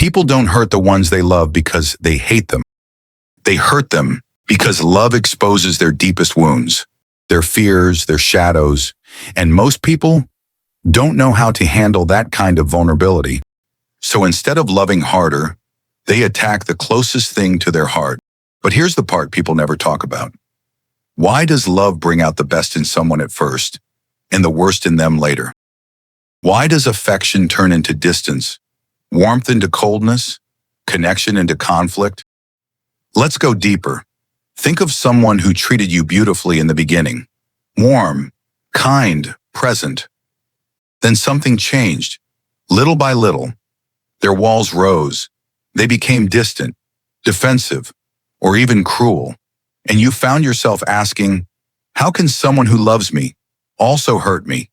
People don't hurt the ones they love because they hate them. They hurt them because love exposes their deepest wounds, their fears, their shadows, and most people don't know how to handle that kind of vulnerability. So instead of loving harder, they attack the closest thing to their heart. But here's the part people never talk about. Why does love bring out the best in someone at first and the worst in them later? Why does affection turn into distance, warmth into coldness, connection into conflict? Let's go deeper. Think of someone who treated you beautifully in the beginning, warm, kind, present. Then something changed. Little by little, their walls rose. They became distant, defensive, or even cruel. And you found yourself asking, how can someone who loves me also hurt me?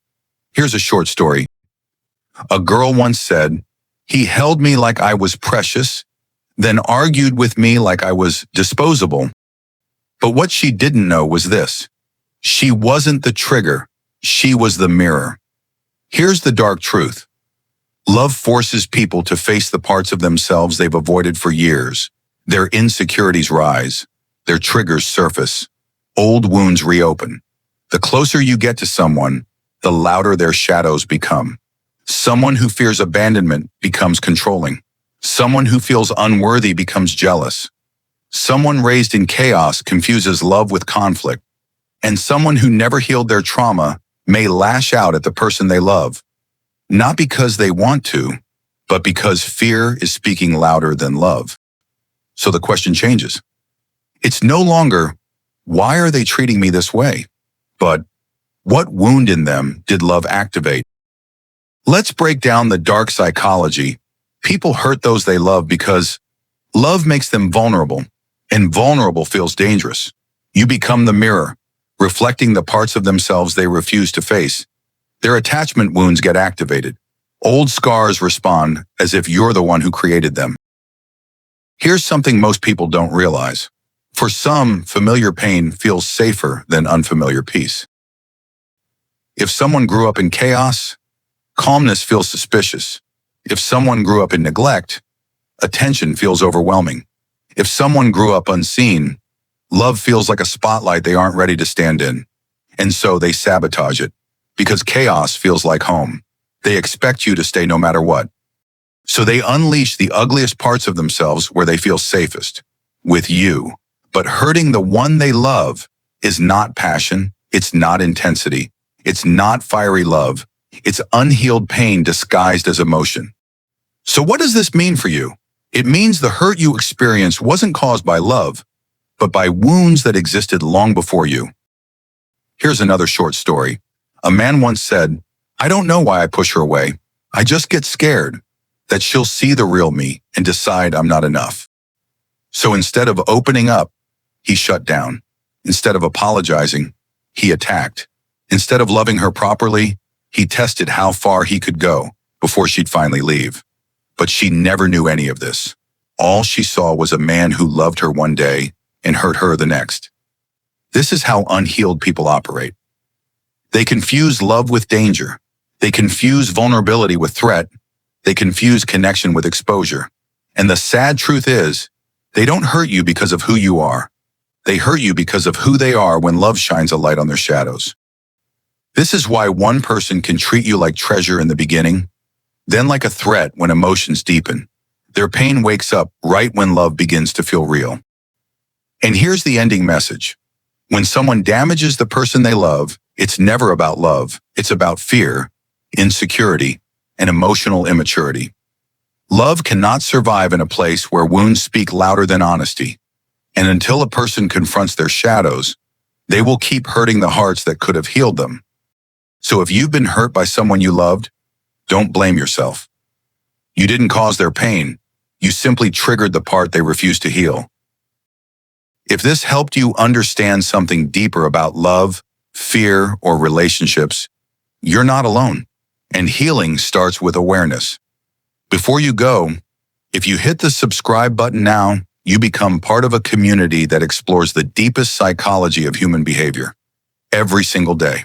Here's a short story. A girl once said, he held me like I was precious, then argued with me like I was disposable. But what she didn't know was this. She wasn't the trigger. She was the mirror. Here's the dark truth. Love forces people to face the parts of themselves they've avoided for years. Their insecurities rise. Their triggers surface. Old wounds reopen. The closer you get to someone, the louder their shadows become. Someone who fears abandonment becomes controlling. Someone who feels unworthy becomes jealous. Someone raised in chaos confuses love with conflict. And someone who never healed their trauma may lash out at the person they love. Not because they want to, but because fear is speaking louder than love. So the question changes. It's no longer, why are they treating me this way? But what wound in them did love activate? Let's break down the dark psychology. People hurt those they love because love makes them vulnerable, and vulnerable feels dangerous. You become the mirror, reflecting the parts of themselves they refuse to face. Their attachment wounds get activated. Old scars respond as if you're the one who created them. Here's something most people don't realize. For some, familiar pain feels safer than unfamiliar peace. If someone grew up in chaos, calmness feels suspicious. If someone grew up in neglect, attention feels overwhelming. If someone grew up unseen, love feels like a spotlight they aren't ready to stand in. And so they sabotage it, because chaos feels like home. They expect you to stay no matter what. So they unleash the ugliest parts of themselves where they feel safest, with you. But hurting the one they love is not passion, it's not intensity, it's not fiery love, it's unhealed pain disguised as emotion. So what does this mean for you? It means the hurt you experienced wasn't caused by love, but by wounds that existed long before you. Here's another short story. A man once said, I don't know why I push her away. I just get scared that she'll see the real me and decide I'm not enough. So instead of opening up, he shut down. Instead of apologizing, he attacked. Instead of loving her properly, he tested how far he could go before she'd finally leave. But she never knew any of this. All she saw was a man who loved her one day and hurt her the next. This is how unhealed people operate. They confuse love with danger. They confuse vulnerability with threat. They confuse connection with exposure. And the sad truth is, they don't hurt you because of who you are. They hurt you because of who they are when love shines a light on their shadows. This is why one person can treat you like treasure in the beginning, then like a threat when emotions deepen. Their pain wakes up right when love begins to feel real. And here's the ending message. When someone damages the person they love, it's never about love. It's about fear, insecurity, and emotional immaturity. Love cannot survive in a place where wounds speak louder than honesty. And until a person confronts their shadows, they will keep hurting the hearts that could have healed them. So if you've been hurt by someone you loved, don't blame yourself. You didn't cause their pain. You simply triggered the part they refused to heal. If this helped you understand something deeper about love, fear, or relationships, you're not alone. And healing starts with awareness. Before you go, if you hit the subscribe button now, you become part of a community that explores the deepest psychology of human behavior every single day.